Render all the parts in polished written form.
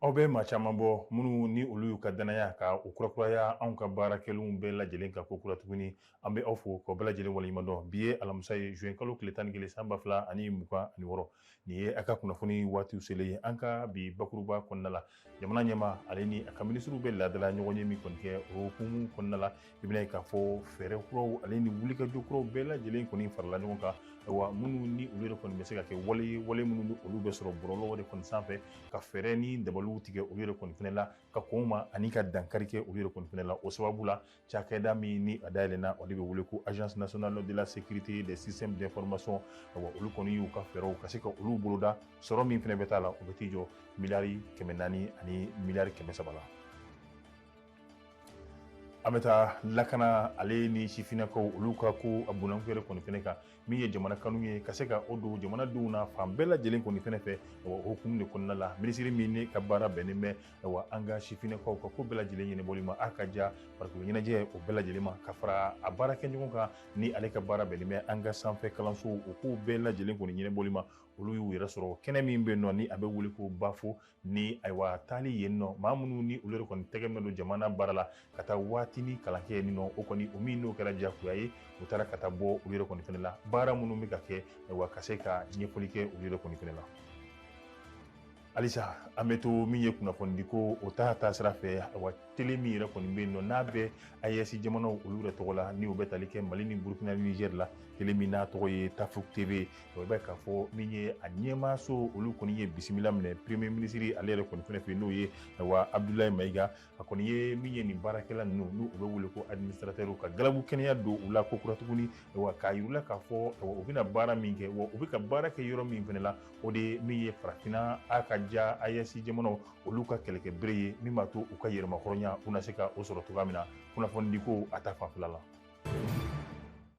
Aw bɛ maa caman bɔ minnu ni olu y'u ka danaya ka u kurakuraya anw ka baarakɛlenw bɛɛ lajɛlen ka ko kura tuguni an bɛ aw fo k'aw bɛɛ lajɛlen waleɲuman dɔn bi ye alamisa ye juin kalo tile 11 san 2026 nin ye a ka kunnafoni waatiw selen ye an ka bi bakuruba kɔnɔna la jamana ɲɛma ale ni a ka minisiriw bɛ laadala ɲɔgɔn ye min kɔni kɛ o hukumu kɔnɔna la i bɛna ye k'a fɔ fɛɛrɛ kuraw ale ni wulikajɔ kuraw bɛɛ lajɛlen kɔni farala ɲɔgɔn kan wa minnu ni olu yɛrɛ kɔni bɛ se ka kɛ wale minnu ni olu bɛ sɔrɔ bɔlɔlɔw de kɔni sanfɛ ka fɛɛrɛ ni dabaliw tigɛ olu yɛrɛ kɔni fɛnɛ la ka kɔn ma ani ka dankari kɛ olu yɛrɛ kɔni fɛnɛ la o sababu la cakɛda min ni a dayɛlɛnna o de bɛ wele ko agence nationale de la sécurité des systèmes d'information wa olu kɔni y'u ka fɛɛrɛw ka se ka olu boloda sɔrɔ min fɛnɛ bɛ t'a la o bɛ t'i jɔ miliyari 400 ani miliyari 300 la. An bɛ taa lakana ale ni sifinnakaw olu ka ko a bunanku yɛrɛ kɔni fɛnɛ kan min ye jamana kanu ye ka se ka o don jamanadenw na fan bɛɛ lajɛlen kɔni fɛnɛ fɛ o hukumu de kɔnɔna la minisiri min ne ka baara bɛnnen bɛ an ka sifinnakaw ka ko bɛɛ lajɛlen ɲɛnɛbɔli ma a ka ja farikolo ɲɛnajɛ o bɛɛ lajɛlen ma ka fara a baara kɛ ɲɔgɔn kan ni ale ka baara bɛnnen bɛ an ka sanfɛ kalanso o ko bɛɛ lajɛlen kɔni ɲɛnɛbɔli ma olu y'u yɛrɛ sɔrɔ kɛnɛ min bɛ nɔ ni a bɛ wele ko bafo ni ayiwa taali yen nɔ maa minnu ni olu yɛrɛ kɔni tɛgɛ minɛ don jamana baara la ka taa waati ni kalan kɛ nin nɔ o kɔni o min n'o kɛra jagoya ye u taara ka taa bɔ olu yɛrɛ kɔni fɛnɛ la baara minnu bɛ ka kɛ ayiwa ka se ka ɲɛfɔli kɛ olu yɛrɛ kɔni fɛnɛ la. Halisa an bɛ to min ye kunnafoni ko o ta sira fɛ wa télé min yɛrɛ kɔni bɛ yen nɔ n'a bɛ AES jamanaw olu yɛrɛ tɔgɔ la ni o bɛ tali kɛ Mali ni Burukina ni Niger la télé min n'a tɔgɔ ye Tafuk TV o bɛ k'a fɔ min ye a ɲɛmaaso olu kɔni ye bisimila minɛ premier ministre ale yɛrɛ kɔni fɛnɛ fɛ n'o ye wa Abdulaye Mayiga a kɔni ye min ye nin baarakɛla ninnu n'u u bɛ wele ko administrateur ka galabu kɛnɛya don u la ko kura tuguni wa k'a yir'u la k'a fɔ u bɛna baara min kɛ wa u bɛ ka baara kɛ yɔrɔ min fɛnɛ la o de min ye farafinna a ka ja AES jamanaw olu ka kɛlɛkɛbere ye min b'a to u ka yɛrɛmahɔrɔnya u na se ka o sɔrɔ cogoya min na kunnafoni di ko a ta fanfɛla la.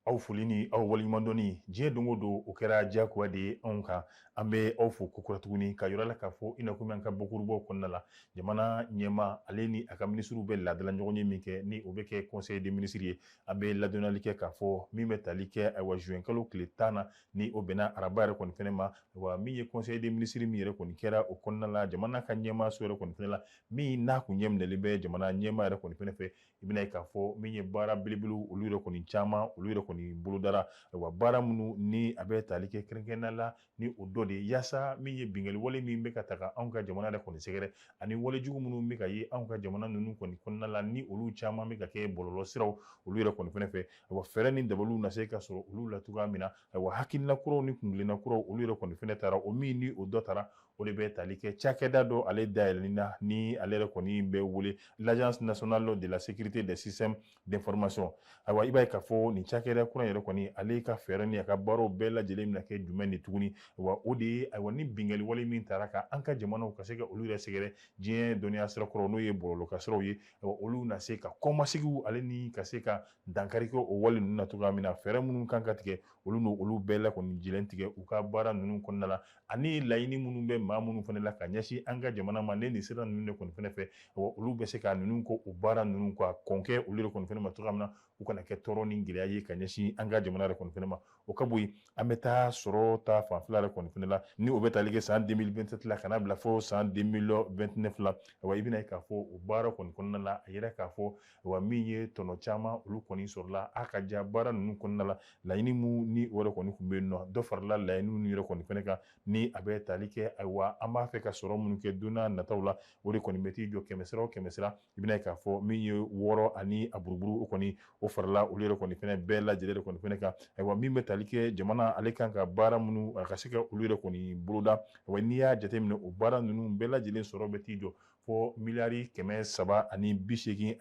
Aw foli ni aw waleɲumandɔnni diɲɛ don o don o kɛra diyagoya de ye anw kan an bɛ aw fo kokura tuguni ka yɔrɔ la k'a fɔ i na komi an ka bakurubaw kɔnɔna la jamana ɲɛma ale ni a ka minisiriw bɛ laadala ɲɔgɔn ye min kɛ ni o bɛ kɛ conseil des ministres ye an bɛ ladɔnniyali kɛ k'a fɔ min bɛ tali kɛ ayiwa juin kalo tile 10 na ni o bɛnna araba yɛrɛ kɔni fɛnɛ ma wa min ye conseil des ministres min yɛrɛ kɔni kɛra o kɔnɔna la jamana ka ɲɛmaaso yɛrɛ kɔni fɛnɛ la min n'a kun ɲɛminɛlen bɛ jamana ɲɛma yɛrɛ kɔni fɛnɛ fɛ i bɛna ye k'a fɔ min ye baara belebelew olu yɛrɛ kɔni caman olu yɛrɛ kɔni bolodara wa baara minnu ni a bɛ tali kɛ kɛrɛnkɛrɛnnenya la ni o dɔ de ye yaasa min ye bingani wale min bɛ ka taga anw ka jamana yɛrɛ kɔni sɛgɛrɛ ani walejugu minnu bɛ ka ye anw ka jamana ninnu kɔni kɔnɔna la ni olu caman bɛ ka kɛ bɔlɔlɔ siraw olu yɛrɛ kɔni fɛnɛ fɛ wa fɛɛrɛ ni dabaliw na se ka sɔrɔ olu la cogoya min na wa hakilina kuraw ni kungilenna kuraw olu yɛrɛ kɔni fɛnɛ taara o min ni o dɔ taara o de bɛ tali kɛ cakɛda dɔ ale dayɛlɛnni na ni ale yɛrɛ kɔni bɛ wele l'agence nationale de la sécurité des systèmes d'information ayiwa i b'a ye k'a fɔ nin cakɛda kura yɛrɛ kɔni ale ka fɛɛrɛ ni a ka baaraw bɛɛ lajɛlen bɛna kɛ jumɛn de tuguni wa o de ye ayiwa ni bingali wale min taara ka an ka jamanaw ka se ka olu yɛrɛ sɛgɛrɛ diɲɛ dɔnniya sira kɔrɔ n'o ye bɔlɔlɔka siraw ye olu na se ka kɔmasigiw ale ni ka se ka dankari kɛ o wale ninnu na cogoya min na fɛɛrɛ minnu kan ka tigɛ olu n'o olu bɛɛ la kɔni jilen tigɛ u ka baara ninnu kɔnɔna la ani laɲini minnu bɛ maa minnu fana la ka ɲɛsin an ka jamana ma ne nin sira ninnu de kɔni fɛnɛ fɛ olu bɛ se ka ninnu ko o baara ninnu ka kɔn kɛ olu de kɔni fɛnɛ ma cogoya min na u kana kɛ tɔɔrɔ ni gɛlɛya ye ka ɲɛsin an ka jamana yɛrɛ kɔni fɛnɛ ma o ka bo yen an bɛ taa sɔrɔ ta fanfɛla yɛrɛ kɔni fɛnɛ la ni o bɛ tali kɛ san 2027 la ka na bila fo san 2029 la i bɛna ye k'a fɔ o baara kɔni kɔnɔna la a yɛrɛ k'a fɔ min ye tɔnɔ caman olu kɔni sɔrɔla a ka ja baara ninnu kɔnɔna la laɲini mun ni o yɛrɛ kɔni kun bɛ yen nɔ dɔ farala laɲiniw yɛrɛ kɔni fɛnɛ kan ni a bɛ tali kɛ ayiwa an b'a fɛ ka sɔrɔ minnu kɛ don n'a nataw la o de kɔni bɛ t'i jɔ kɛmɛ sira o kɛmɛ sira i bɛna ye k'a fɔ min ye 6 ani a buruburu o kɔni o farala olu yɛrɛ kɔni fɛnɛ bɛɛ lajɛlen de kɔni fɛnɛ kan ayiwa min bɛ tali kɛ jamana ale kan ka baara minnu a ka se ka olu yɛrɛ kɔni boloda wa n'i y'a jateminɛ o baara ninnu bɛɛ lajɛlen sɔrɔ bɛ t'i jɔ fo miliyari 382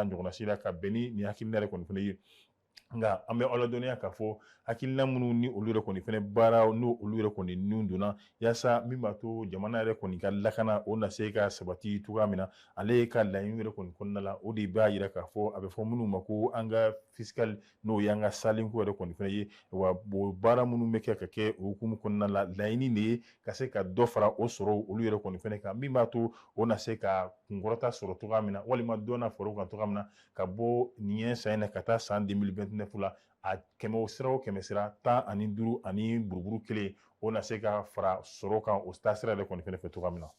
ɲɔgɔnna sera ka bɛn ni nin hakilina yɛrɛ kɔni fɛnɛ ye nka an bɛ aw ladɔnniya k'a fɔ hakilina minnu ni olu yɛrɛ kɔni fɛnɛ baara n'o olu yɛrɛ kɔni nun donna yaasa min b'a to jamana yɛrɛ kɔni ka lakana o na se ka sabati cogoya min na ale ka laɲini yɛrɛ kɔni kɔnɔna la o de b'a yira k'a fɔ a bɛ fɔ minnu ma ko an ka fiscal n'o y'an ka salenko yɛrɛ kɔni fɛnɛ ye wa baara minnu bɛ kɛ ka kɛ o hukumu kɔnɔna la laɲini de ye ka se ka dɔ fara o sɔrɔ olu yɛrɛ kɔni fɛnɛ kan min b'a to o na se ka kunkɔrɔta sɔrɔ cogoya min na walima dɔ na fara o kan cogoya min na ka bɔ nin san in na ka taa san 2029 la a kɛmɛ sira o kɛmɛ sira 15 ani buruburu kelen o na se ka fara sɔrɔ kan o taasira yɛrɛ kɔni fɛnɛ fɛ cogoya min na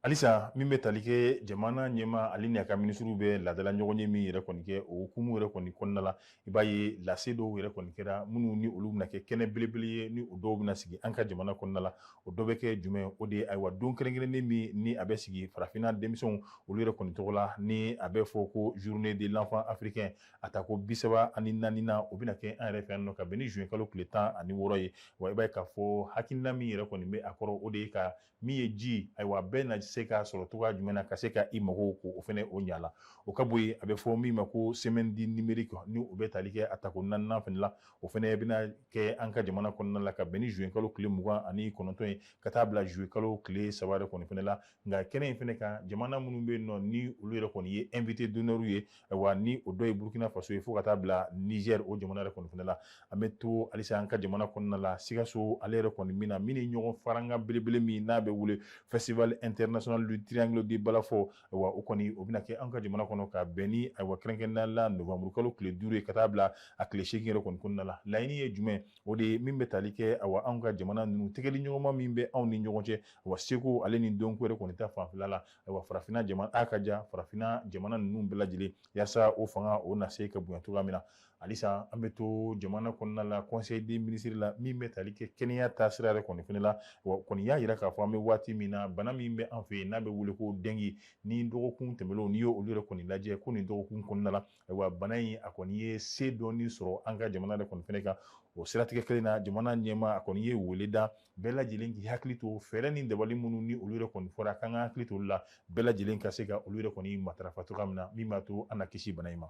Alisa min bɛ tali kɛ jamana ɲɛma ale ni a ka minisiriw bɛ laadala ɲɔgɔn ye min yɛrɛ kɔni kɛ o hukumu yɛrɛ kɔni kɔnɔna la i b'a ye lase dɔw yɛrɛ kɔni kɛra minnu ni olu bɛna kɛ kɛnɛ belebele ye ni o dɔw bɛna sigi an ka jamana kɔnɔna la o dɔ bɛ kɛ jumɛn o de ye ayiwa don kɛrɛnkɛrɛnnen min ni a bɛ sigi farafinna denmisɛnw olu yɛrɛ kɔni tɔgɔ la ni a bɛ fɔ ko journée de l'enfant africain a ta ko 34 na o bɛna kɛ an yɛrɛ fɛ yan nɔ ka bɛn ni juin kalo tile 16 ye wa i b'a ye k'a fɔ hakilina min yɛrɛ kɔni bɛ a kɔrɔ o de ye ka min ye ji ayiwa bɛɛ na se k'a sɔrɔ cogoya jumɛn na ka se ka i mago ko o fɛnɛ o ɲa la o ka bo yen a bɛ fɔ min ma ko semaine du numérique ni o bɛ tali kɛ a ta ko 4nan fɛnɛ la o fɛnɛ bɛna kɛ an ka jamana kɔnɔna la ka bɛn ni juin kalo tile 29 ye ka taa bila juillet kalo tile 3 yɛrɛ kɔni fɛnɛ la nka kɛnɛ in fɛnɛ kan jamana minnu bɛ yen nɔ ni olu yɛrɛ kɔni ye invité d'honneur ye wa ni o dɔ ye Burkina Faso ye fo ka taa bila Niger o jamana yɛrɛ kɔni fɛnɛ la an bɛ to halisa an ka jamana kɔnɔna la Sikaso ale yɛrɛ kɔni min na min ni ɲɔgɔn faranga belebele min n'a bɛ wele Festival international du triangle du Balafɔ wa o kɔni o bɛna kɛ an ka jamana kɔnɔ ka bɛn ni ayiwa kɛrɛnkɛrɛnnenya la novembre kalo tile 5 ye ka taa bila a tile 8 yɛrɛ kɔni kɔnɔna la laɲini ye jumɛn o de ye min bɛ tali kɛ ayiwa anw ka jamana ninnu tɛgɛli ɲɔgɔnma min bɛ anw ni ɲɔgɔn cɛ wa seko ale ni dɔnko yɛrɛ kɔni ta fanfɛla la ayiwa farafinna jamana a ka ja farafinna jamana ninnu bɛɛ lajɛlen yaasa o fanga o na se ka bonya cogoya min na halisa an bɛ to jamana kɔnɔna la conseil des ministres la min bɛ tali kɛ kɛnɛya taasira yɛrɛ kɔni fɛnɛ la wa kɔni y'a yira k'a fɔ an bɛ waati min na bana min bɛ an fɛ yen n'a bɛ wele ko dengue ni dɔgɔkun tɛmɛnlenw n'i y'olu yɛrɛ kɔni lajɛ ko nin dɔgɔkun kɔnɔna la ayiwa bana in a kɔni ye se dɔɔni sɔrɔ an ka jamana yɛrɛ kɔni fɛnɛ kan o siratigɛ kelen na jamana ɲɛma a kɔni ye wele da bɛɛ lajɛlen k'i hakili to fɛɛrɛ ni dabali minnu ni olu yɛrɛ kɔni fɔra k'an ka hakili to olu la bɛɛ lajɛlen ka se ka olu yɛrɛ kɔni matarafa cogoya min na min b'a to an na kisi bana in ma.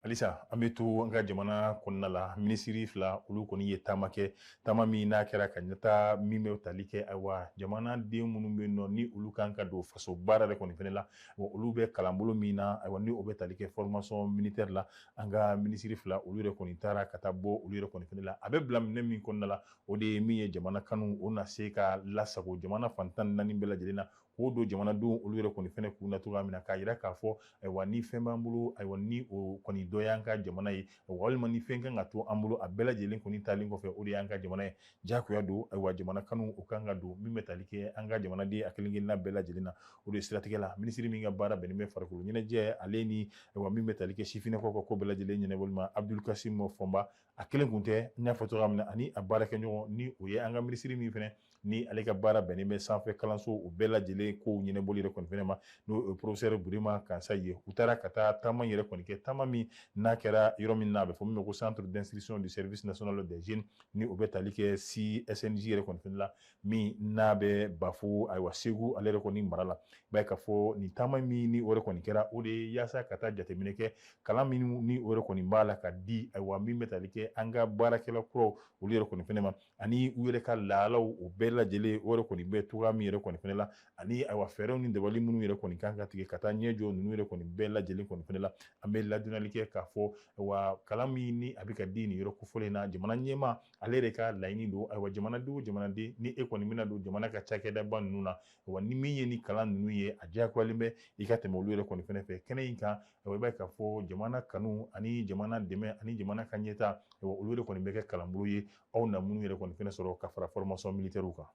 Halisa an bɛ to an ka jamana kɔnɔna la minisiri fila olu kɔni ye taama kɛ taama min n'a kɛra ka ɲɛtaa min bɛ tali kɛ ayiwa jamanaden minnu bɛ yen nɔ ni olu kan ka don faso baara yɛrɛ kɔni fɛnɛ la wa olu bɛ kalanbolo min na ayiwa ni o bɛ tali kɛ formation militaire la an ka minisiri fila olu yɛrɛ kɔni taara ka taa bɔ olu yɛrɛ kɔni fɛnɛ la a bɛ bila minɛ min kɔnɔna la o de ye min ye jamana kanu o na se ka lasago jamana fantan naani bɛɛ lajɛlen na k'o don jamanadenw olu yɛrɛ kɔni fɛnɛ kun na cogoya min na k'a yira k'a fɔ ayiwa ni fɛn b'an bolo ayiwa ni o kɔni dɔ y'an ka jamana ye walima ni fɛn kan ka to an bolo a bɛɛ lajɛlen kɔni talen kɔfɛ o de y'an ka jamana ye jagoya don ayiwa jamana kanu o kan ka don min bɛ tali kɛ an ka jamanaden a kelen kelenna bɛɛ lajɛlen na o de ye siratigɛ la minisiri min ka baara bɛnnen bɛ farikolo ɲɛnajɛ ale ni ayiwa min bɛ tali kɛ sifinnakaw ka ko bɛɛ lajɛlen ɲɛnabɔli ma Abdulkasim Fɔnba a kelen kun tɛ n y'a fɔ cogoya min na ani a baarakɛɲɔgɔn ni o ye an ka minisiri min fɛnɛ ni ale ka baara bɛnnen bɛ sanfɛ kalanso o bɛɛ lajɛlen kow ɲɛnabɔli yɛrɛ kɔni fɛnɛ ma n'o ye professeur Burema Kansa ye u taara ka taa taama yɛrɛ kɔni kɛ taama min n'a kɛra yɔrɔ min na a bɛ fɔ min ma ko centre d'instruction du service national des jeunes ni o bɛ tali kɛ CSNJ yɛrɛ kɔni fɛnɛ la min n'a bɛ Bafo ayiwa Segu ale yɛrɛ kɔni mara la i b'a ye k'a fɔ nin taama min ni o yɛrɛ kɔni kɛra o de ye yaasa ka taa jateminɛ kɛ kalan minnu ni o yɛrɛ kɔni b'a la ka di ayiwa min bɛ tali kɛ an ka baarakɛla kuraw olu yɛrɛ kɔni fɛnɛ ma ani u yɛrɛ ka lahalaw o bɛɛ lajɛlen o yɛrɛ kɔni bɛ cogoya min yɛrɛ kɔni fɛnɛ la ani ayiwa fɛɛrɛw ni dabali minnu yɛrɛ kɔni kan ka tigɛ ka taa ɲɛ jɔ ninnu yɛrɛ kɔni bɛɛ lajɛlen kɔni fɛnɛ la an bɛ ladonali kɛ k'a fɔ wa kalan min ni a bɛ ka di nin yɔrɔ kofɔlen na jamana ɲɛma ale yɛrɛ ka laɲini don ayiwa jamanaden o jamanaden ni e kɔni bɛna don jamana ka cakɛdaba ninnu na wa ni min ye ni kalan ninnu ye a diyagoyalen bɛ i ka tɛmɛ olu yɛrɛ kɔni fɛnɛ fɛ kɛnɛ in kan ayiwa i b'a ye k'a fɔ jamana kanu ani jamana dɛmɛ ani jamana ka ɲɛta ayiwa olu yɛrɛ kɔni bɛ kɛ kalanbolo ye aw na minnu yɛrɛ kɔni fɛnɛ sɔrɔ ka fara formation militaire kan.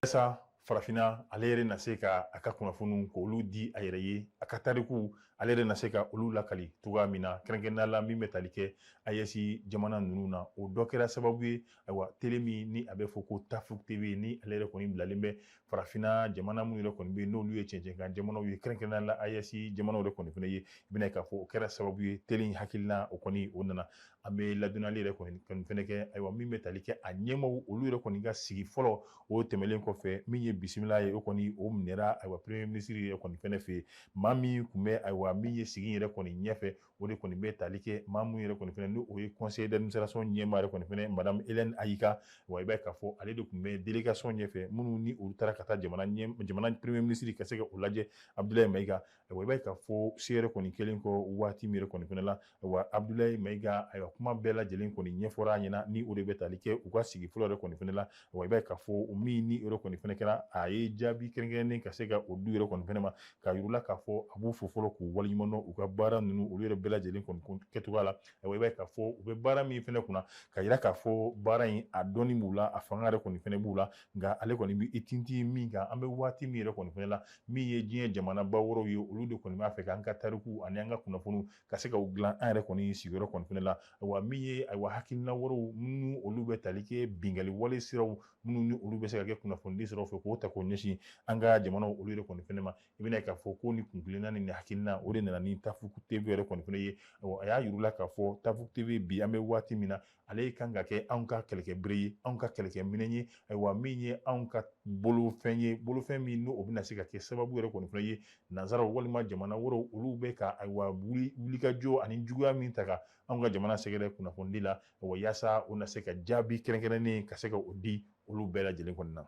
Yasa farafinna ale yɛrɛ na se ka a ka kunnafoniw k'olu di a yɛrɛ ye a ka tarikuw ale yɛrɛ na se ka olu lakali cogoya min na kɛrɛnkɛrɛnnenya la min bɛ tali kɛ AES jamana ninnu na o dɔ kɛra sababu ye ayiwa télé min ni a bɛ fɔ ko Tafuk TV ni ale yɛrɛ kɔni bilalen bɛ farafinna jamana minnu yɛrɛ kɔni bɛ yen n'olu ye cɛncɛnkan jamanaw ye kɛrɛnkɛrɛnnenya la AES jamanaw yɛrɛ kɔni fɛnɛ ye i bɛna ye k'a fɔ o kɛra sababu ye télé in hakilina o kɔni o nana an bɛ ladonali yɛrɛ kɔni fɛnɛ kɛ ayiwa min bɛ tali kɛ a ɲɛmaaw olu yɛrɛ kɔni ka sigi fɔlɔ o tɛmɛlen kɔfɛ min ye bisimila ye o kɔni o minɛra ayiwa premier ministre yɛrɛ kɔni fɛnɛ fɛ yen maa min kun bɛ ayiwa min ye sigi yɛrɛ kɔni ɲɛfɛ o de kɔni bɛ tali kɛ maa mun yɛrɛ kɔni fɛnɛ ni o ye conseil d'administration ɲɛmaa yɛrɛ kɔni fɛnɛ madame Hélène Ayika wa i b'a ye k'a fɔ ale de kun bɛ délégation ɲɛfɛ minnu ni olu taara ka taa jamana premier ministre ka se ka o lajɛ Abdoulaye Mayiga ayiwa i b'a ye k'a fɔ se yɛrɛ kɔni kɛlen kɔ waati min yɛrɛ kɔni fɛnɛ la ayiwa Abdoulaye Mayiga ayiwa kuma bɛɛ lajɛlen kɔni ɲɛfɔra a ɲɛna ni o de bɛ tali kɛ u ka sigi fɔlɔ yɛrɛ kɔni fɛnɛ la wa i b'a ye k'a fɔ min ni yɛrɛ kɔni fɛnɛ kɛra a ye jaabi kɛrɛnkɛrɛnnen ka se ka o du yɛrɛ kɔni fɛnɛ ma k'a yir'u la k'a fɔ a b'u fo fɔlɔ k'u waleɲuman dɔn u ka baara ninnu olu yɛrɛ bɛɛ lajɛlen kɔni kɛcogoya la ayiwa i b'a ye k'a fɔ u bɛ baara min fɛnɛ kunna ka yira k'a fɔ baara in a dɔnni b'u la a fanga yɛrɛ kɔni fɛnɛ b'u la nka ale kɔni bɛ i tintin min kan an bɛ waati min yɛrɛ kɔni fɛnɛ la min ye diɲɛ jamanaba wɔɔrɔw ye olu de kɔni b'a fɛ k'an ka tarikuw ani an ka kunnafoniw ka se k'u dilan an yɛrɛ kɔni sigiyɔrɔ kɔni fɛnɛ la wa min ye ayiwa hakilina wɛrɛw minnu olu bɛ tali kɛ bingali wale siraw minnu ni olu bɛ se ka kɛ kunnafonidi siraw fɛ k'o ta k'o ɲɛsin an ka jamanaw olu yɛrɛ kɔni fɛnɛ ma i bɛna ye k'a fɔ ko ni kunkilenna ni hakilina o de nana ni Tafuku TV yɛrɛ kɔni fɛnɛ ye a y'a yir'u la k'a fɔ Tafuku TV bi an bɛ waati min na ale kan ka kɛ anw ka kɛlɛkɛbere ye anw ka kɛlɛkɛminɛn ye ayiwa min ye anw ka bolofɛn ye bolofɛn min n'o bɛna se ka kɛ sababu yɛrɛ kɔni fɛnɛ ye nanzaraw walima jamana wɛrɛw olu bɛ ka ayiwa wulikajɔ ani juguya min ta ka anw ka jamana sɛgɛrɛ kunnafonidi la ayiwa yaasa o na se ka jaabi kɛrɛnkɛrɛnnen ka se ka o di olu bɛɛ lajɛlen kɔni na.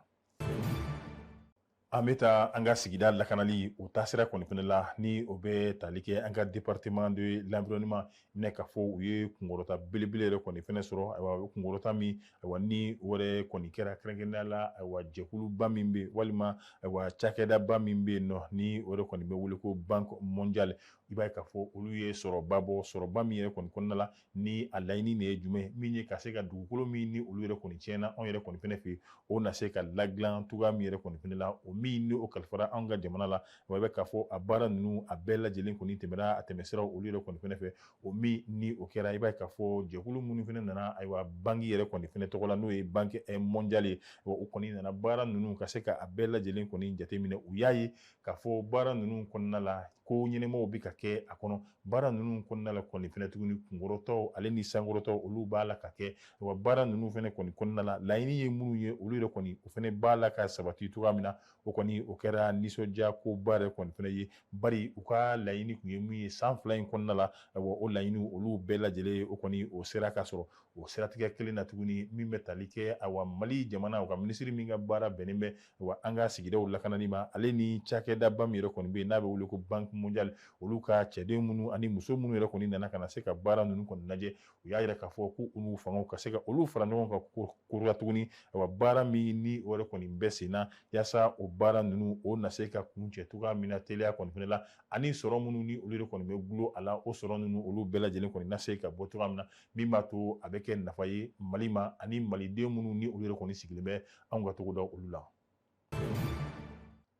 An bɛ taa an ka sigida lakanali o taasira kɔni fɛnɛ la ni o bɛ tali kɛ an ka département de l'environnement minɛ k'a fɔ u ye kunkɔrɔta belebele yɛrɛ kɔni fɛnɛ sɔrɔ ayiwa o kunkɔrɔta min ayiwa ni o yɛrɛ kɔni kɛra kɛrɛnkɛrɛnnenya la ayiwa jɛkuluba min bɛ walima ayiwa cakɛdaba min bɛ yen nɔ ni o yɛrɛ kɔni bɛ wele ko banque mondiale i b'a ye k'a fɔ olu ye sɔrɔba bɔ sɔrɔba min yɛrɛ kɔni kɔnɔna la ni a laɲini de ye jumɛn min ye ka se ka dugukolo min ni olu yɛrɛ kɔni tiɲɛna anw yɛrɛ kɔni fɛnɛ fɛ yen o na se ka ladilan cogoya min yɛrɛ kɔni fɛnɛ la o min ni o kalifara anw ka jamana la wa i bɛ k'a fɔ a baara ninnu a bɛɛ lajɛlen kɔni tɛmɛra a tɛmɛsiraw olu yɛrɛ kɔni fɛnɛ fɛ o min ni o kɛra i b'a ye k'a fɔ jɛkulu minnu fɛnɛ nana ayiwa banki yɛrɛ kɔni fɛnɛ tɔgɔ la n'o ye banque mondiale ye wa o kɔni nana baara ninnu ka se ka a bɛɛ lajɛlen kɔni jateminɛ u y'a ye k'a fɔ baara ninnu kɔnɔna la ko ɲɛnɛmaw bɛ ka kɛ a kɔnɔ baara ninnu kɔnɔna la kɔni fɛnɛ tuguni kunkɔrɔtaw ale ni sankɔrɔtaw olu b'a la ka kɛ wa baara ninnu fɛnɛ kɔni kɔnɔna la laɲini ye minnu ye olu yɛrɛ kɔni o fɛnɛ b'a la ka sabati cogoya min na o kɔni o kɛra nisɔndiya koba yɛrɛ kɔni fɛnɛ ye bari u ka laɲini kun ye min ye san 2 in kɔnɔna la wa o laɲiniw olu bɛɛ lajɛlen o kɔni o sera ka sɔrɔ o siratigɛ kelen na tuguni min bɛ tali kɛ ayiwa Mali jamana o ka minisiri min ka baara bɛnnen bɛ wa an ka sigidaw lakanali ma ale ni cakɛdaba min yɛrɛ kɔni bɛ yen n'a bɛ wele ko banque mondiale olu ka cɛden minnu ani muso minnu yɛrɛ kɔni nana ka na se ka baara ninnu kɔni lajɛ u y'a yira k'a fɔ ko u n'u fangaw ka se ka olu fara ɲɔgɔn kan korola tuguni ayiwa baara min ni o yɛrɛ kɔni bɛ sen na yaasa o baara ninnu o na se ka kun cɛ cogoya min na teliya kɔni fɛnɛ la ani sɔrɔ minnu ni olu yɛrɛ kɔni bɛ gulo a la o sɔrɔ ninnu olu bɛɛ lajɛlen kɔni na se ka bɔ cogoya min na min b'a to a bɛ kɛ nafa ye Mali ma ani maliden minnu ni olu yɛrɛ kɔni sigilen bɛ anw ka togoda olu la.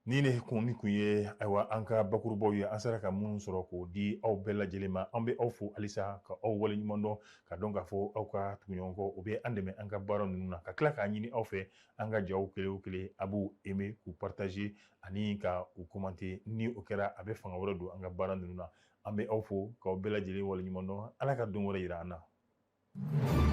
Ni ne kun ye ayiwa an ka bakurubaw ye an sera ka minnu sɔrɔ k'o di aw bɛɛ lajɛlen ma an bɛ aw fo halisa ka aw waleɲuman dɔn ka dɔn k'a fɔ aw ka tuguɲɔgɔnkɔ o bɛ an dɛmɛ an ka baara ninnu na ka tila k'a ɲini aw fɛ an ka jaw kelen o kelen a b'u aimer k'u partager ani ka u commenter ni o kɛra a bɛ fanga wɛrɛ don an ka baara ninnu na an bɛ aw fo k'aw bɛɛ lajɛlen waleɲuman dɔn Ala ka don wɛrɛ yira an na.